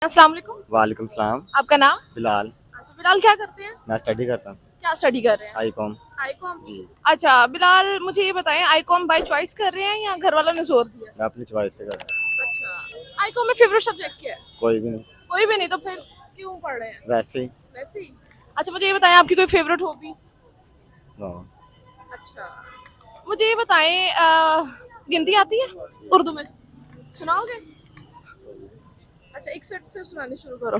अस्सलाम वालेकुम। वालेकुम सलाम। आपका नाम? बिलाल। अच्छा बिलाल, क्या करते हैं? मैं स्टडी करता हूँ। क्या स्टडी कर रहे हैं? आईकॉम। आईकॉम। जी। अच्छा बिलाल, मुझे ये बताएं, आईकॉम बाय चॉइस कर रहे हैं या घर वालों ने जोर दिया? मैं अपनी चॉइस से करता हूँ। अच्छा, आईकॉम में फेवरेट सब्जेक्ट क्या है? कोई भी नहीं। कोई भी नहीं, तो फिर क्यों पढ़ रहे हैं? वैसे ही। वैसे ही। अच्छा मुझे ये बताएं, आपकी कोई फेवरेट हॉबी? नो। अच्छा, मुझे ये बताएं, हिंदी आती है? उर्दू में सुनाओगे? अच्छा, एक सेट से सुनानी शुरू करो।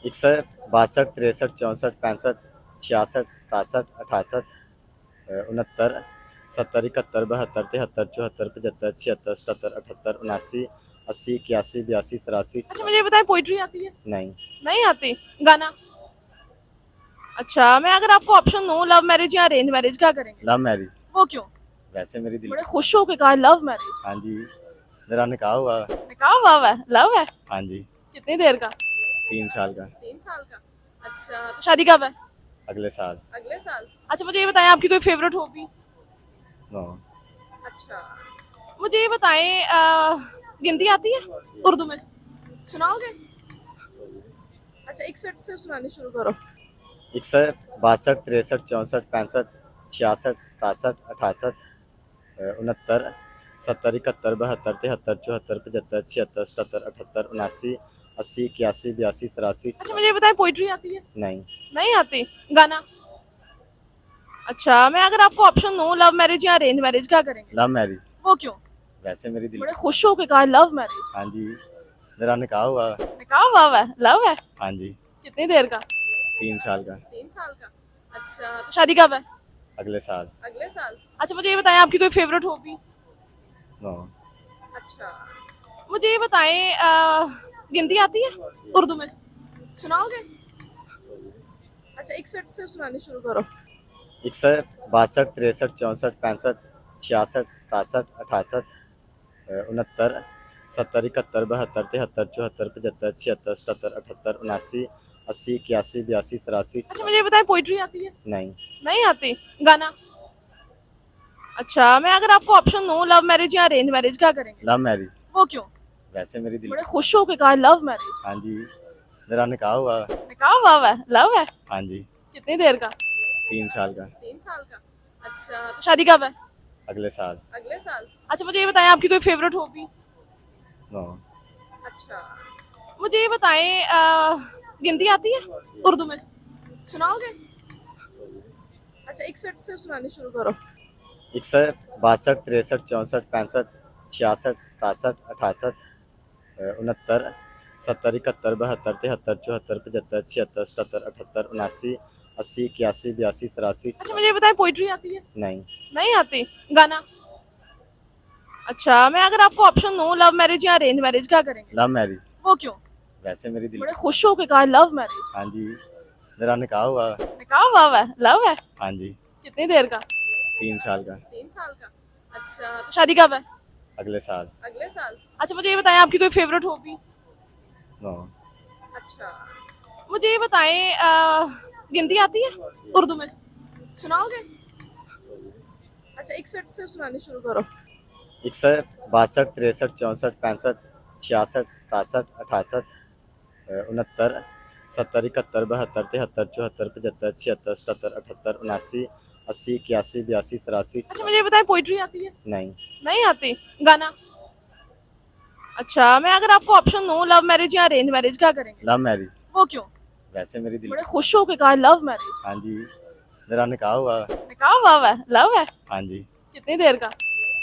61, 62, 63, 64, 65, 66, 67, 68, 69, 70, 71, 72, 73, 74, 75, 76, 77, 78, 79, 80, 81, 82, 83, अच्छा मुझे ये बताएं, पोइट्री आती है? नहीं। नहीं आती। गाना? अच्छा, मैं अगर आपको ऑप्शन दूं, लव मैरिज या अरेंज मैरिज, क्या करेंगे? Love marriage. वो क्यों? वैसे मेरी दिल। बड़े खुश होके कहा लव मैरिज। हाँ जी। मेरा निकाह हुआ। निकाह हुआ हुआ है? लव है? हाँ जी। कितनी देर का? 3 साल का। 3 साल का। अच्छा, तो शादी कब है? अगले साल। अगले साल। अच्छा मुझे ये बताएं, आपकी कोई फेवरेट हॉबी? नो। अच्छा, मुझे ये बताएं, हिंदी आती है? उर्दू में सुनाओगे? अच्छा, एक सेट से सुनानी शुरू करो। 61, 62, 63, 64, 65, 66, 67, 68, 69, 70, 71, 72, 73, 74, 75, 76, 77, 78, 79, 80, 81, 82, 83, अच्छा मुझे ये बताएं, पोइट्री आती है? नहीं। नहीं आती। गाना? अच्छा, मैं अगर आपको ऑप्शन दूं, लव मैरिज या अरेंज मैरिज, क्या करेंगे? Love marriage. वो क्यों? वैसे मेरी दिल। बड़े खुश होके कहा लव मैरिज। हाँ जी। मेरा निकाह हुआ। निकाह हुआ हुआ है? लव है? हाँ जी। कितनी देर का? 3 साल का। 3 साल का। अच्छा, तो शादी कब है? अगले साल। अगले साल। अच्छा मुझे ये बताएं, आपकी कोई फेवरेट हॉबी? नो। अच्छा, मुझे ये बताएं, हिंदी आती है? उर्दू में सुनाओगे? अच्छा, एक सेट से सुनानी शुरू करो। 61, 62, 63, 64, 65, 66, 67, 68, 69, 70, 71, 72, 73, 74, 75, 76, 77, 78, 79, 80, 81, 82, 83, अच्छा मुझे ये बताएं, पोइट्री आती है? नहीं। नहीं आती। गाना? अच्छा, मैं अगर आपको ऑप्शन दूं, लव मैरिज या अरेंज मैरिज, क्या करेंगे? Love marriage. वो क्यों? वैसे मेरी दिल। बड़े खुश होके कहा लव मैरिज। हाँ जी। मेरा निकाह हुआ। निकाह हुआ हुआ है? लव है? हाँ जी। कितनी देर का? 3 साल का। 3 साल का। अच्छा, तो शादी कब है? अगले साल। अगले साल। अच्छा मुझे ये बताएं, आपकी कोई फेवरेट हॉबी? नो। अच्छा, मुझे ये बताएं, हिंदी आती है? उर्दू में सुनाओगे? अच्छा, एक सेट से सुनानी शुरू करो। 61, 62, 63, 64, 65, 66, 67, 68, 69, 70, 71, 72, 73, 74, 75, 76, 77, 78, 79, 80, 81, 82, 83, अच्छा मुझे ये बताएं, पोइट्री आती है? नहीं। नहीं आती। गाना? अच्छा, मैं अगर आपको ऑप्शन दूं, लव मैरिज या अरेंज मैरिज, क्या करेंगे? Love marriage. वो क्यों? वैसे मेरी दिल। बड़े खुश होके कहा लव मैरिज। हाँ जी। मेरा निकाह हुआ। निकाह हुआ हुआ है? लव है? हाँ जी। कितनी देर का? 3 साल का। 3 साल का। अच्छा, तो शादी कब है? अगले साल। अगले साल। अच्छा मुझे ये बताएं, आपकी कोई फेवरेट हॉबी? नो। अच्छा, मुझे ये बताएं, हिंदी आती है? उर्दू में सुनाओगे? अच्छा, एक सेट से सुनानी शुरू करो। 61, 62, 63, 64, 65, 66, 67, 68, 69, 70, 71, 72, 73, 74, 75, 76, 77, 78, 79, 80, 81, 82, 83, अच्छा मुझे ये बताएं, पोइट्री आती है? नहीं। नहीं आती। गाना? अच्छा, मैं अगर आपको ऑप्शन दूं, लव मैरिज या अरेंज मैरिज, क्या करेंगे? Love marriage. वो क्यों? वैसे मेरी दिल। बड़े खुश होके कहा लव मैरिज। हाँ जी। मेरा निकाह हुआ। निकाह हुआ हुआ है? लव है? हाँ जी। कितनी देर का?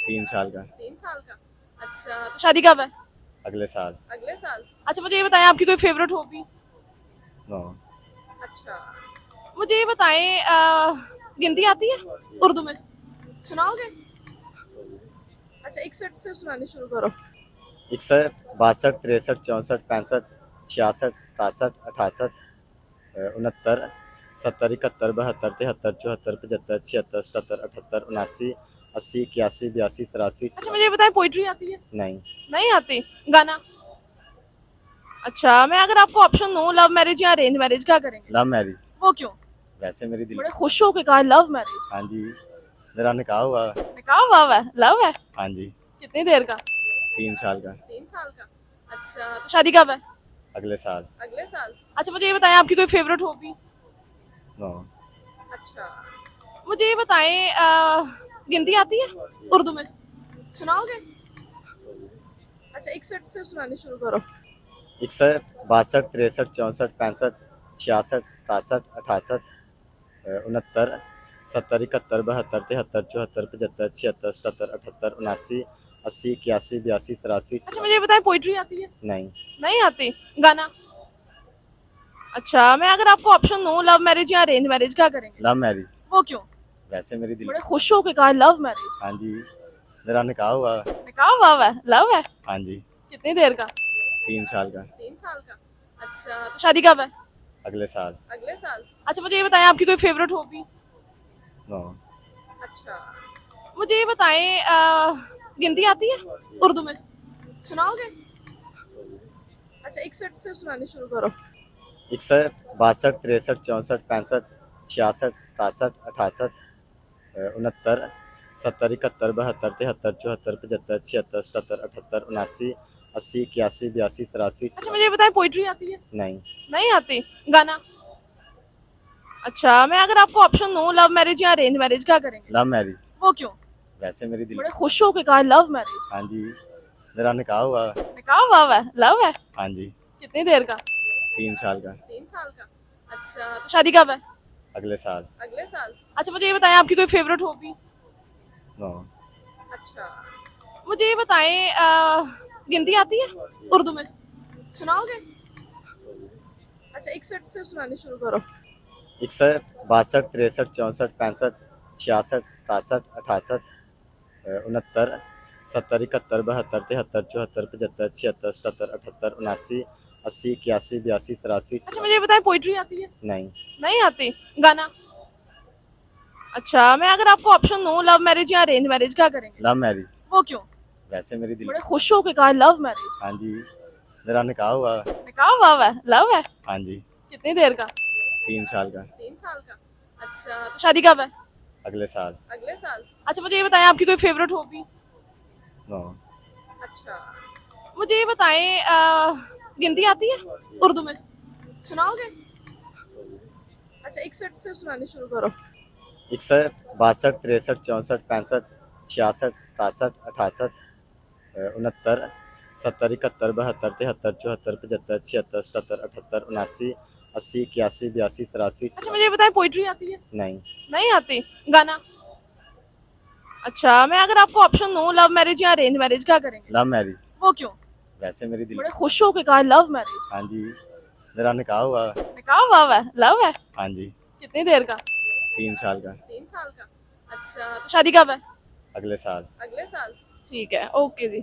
3 साल का। 3 साल का। अच्छा, तो शादी कब है? अगले साल। अगले साल। अच्छा मुझे ये बताएं, आपकी कोई फेवरेट हॉबी? नो। अच्छा, मुझे ये बताएं, हिंदी आती है? उर्दू में सुनाओगे? अच्छा, एक सेट से सुनानी शुरू करो। 61, 62, 63, 64, 65, 66, 67, 68, 69, 70, 71, 72, 73, 74, 75, 76, 77, 78, 79, 80, 81, 82, 83, अच्छा मुझे ये बताएं, पोइट्री आती है? नहीं। नहीं आती। गाना? अच्छा, मैं अगर आपको ऑप्शन दूं, लव मैरिज या अरेंज मैरिज, क्या करेंगे? Love marriage. वो क्यों? वैसे मेरी दिल। बड़े खुश होके कहा लव मैरिज। हाँ जी। मेरा निकाह हुआ। निकाह हुआ हुआ है? लव है? हाँ जी। कितनी देर का? 3 साल का। 3 साल का। अच्छा, तो शादी कब है? अगले साल। अगले साल। अच्छा मुझे ये बताएं आपकी कोई फेवरेट हॉबी? नो। अच्छा मुझे ये बताएं गिनती आती है उर्दू में? सुनाओगे? अच्छा 61 से सुनानी शुरू करो। 61, 62, 63, 64, 65, 66, 67, 68, 69, 70, 71, 72, 73, 74, 75, 76, 77, 78, 79, 80, 81, 82, 83। अच्छा मुझे ये बताएं पोइट्री आती है? नहीं। नहीं आती। गाना? अच्छा मैं अगर आपको ऑप्शन दूं लव मैरिज या अरेंज मैरिज क्या करेंगे? Love marriage. वो क्यों? वैसे मेरी दिल। बड़े खुश होके कहा लव मैरिज। हाँ जी, मेरा निकाह हुआ। निकाह हुआ हुआ है? लव है? हाँ जी, कितनी देर का? 3 साल का। 3 साल का। अच्छा तो शादी कब है? अगले साल। अगले साल। अच्छा मुझे ये बताएं आपकी कोई फेवरेट हॉबी? नो। अच्छा मुझे ये बताएं गिनती आती है उर्दू में? सुनाओगे? अच्छा 61 से सुनानी शुरू करो। 61, 62, 63, 64, 65, 66, 67, 68, 69, 70, 71, 72, 73, 74, 75, 76, 77, 78, 79, 80, 81, 82, 83। अच्छा मुझे ये बताएं पोइट्री आती है? नहीं। नहीं आती। गाना? अच्छा मैं अगर आपको ऑप्शन दूं लव मैरिज या अरेंज मैरिज क्या करेंगे? Love marriage. वो क्यों? वैसे मेरी दिल। बड़े खुश होके कहा लव मैरिज। हाँ जी, मेरा निकाह हुआ। निकाह हुआ हुआ है? लव है? हाँ जी, कितनी देर का? 3 साल का। 3 साल का। अच्छा तो शादी कब है? अगले साल। अगले साल। अच्छा मुझे ये बताएं आपकी कोई फेवरेट हॉबी? नो। अच्छा मुझे ये बताएं गिनती आती है उर्दू में? सुनाओगे? अच्छा 61 से सुनानी शुरू करो। 61, 62, 63, 64, 65, 66, 67, 68, 69, 70, 71, 72, 73, 74, 75, 76, 77, 78, 79, 80, 81, 82, 83। अच्छा मुझे ये बताएं पोइट्री आती है? नहीं। नहीं आती। गाना? अच्छा मैं अगर आपको ऑप्शन दूं लव मैरिज या अरेंज मैरिज क्या करेंगे? Love marriage. वो क्यों? वैसे मेरी दिल। बड़े खुश होके कहा लव मैरिज। हाँ जी, मेरा निकाह हुआ। निकाह हुआ हुआ है? लव है? हाँ जी, कितनी देर का? 3 साल का। 3 साल का। अच्छा तो शादी कब है? अगले साल। अगले साल। अच्छा मुझे ये बताएं आपकी कोई फेवरेट हॉबी? नो। अच्छा मुझे ये बताएं गिनती आती है उर्दू में? सुनाओगे? अच्छा 61 से सुनानी शुरू करो। 61, 62, 63, 64, 65, 66, 67, 68, 69, 70, 71, 72, 73, 74, 75, 76, 77, 78, 79, 80, 81, 82, 83। अच्छा मुझे ये बताएं पोइट्री आती है? नहीं। नहीं आती। गाना? अच्छा मैं अगर आपको ऑप्शन दूं लव मैरिज या अरेंज मैरिज क्या करेंगे? Love marriage. वो क्यों? वैसे मेरी दिल। बड़े खुश होके कहा लव मैरिज। हाँ जी, मेरा निकाह हुआ। निकाह हुआ हुआ है? लव है? हाँ जी, कितनी देर का? 3 साल का। 3 साल का। अच्छा तो शादी कब है? अगले साल। अगले साल। ठीक है ओके जी।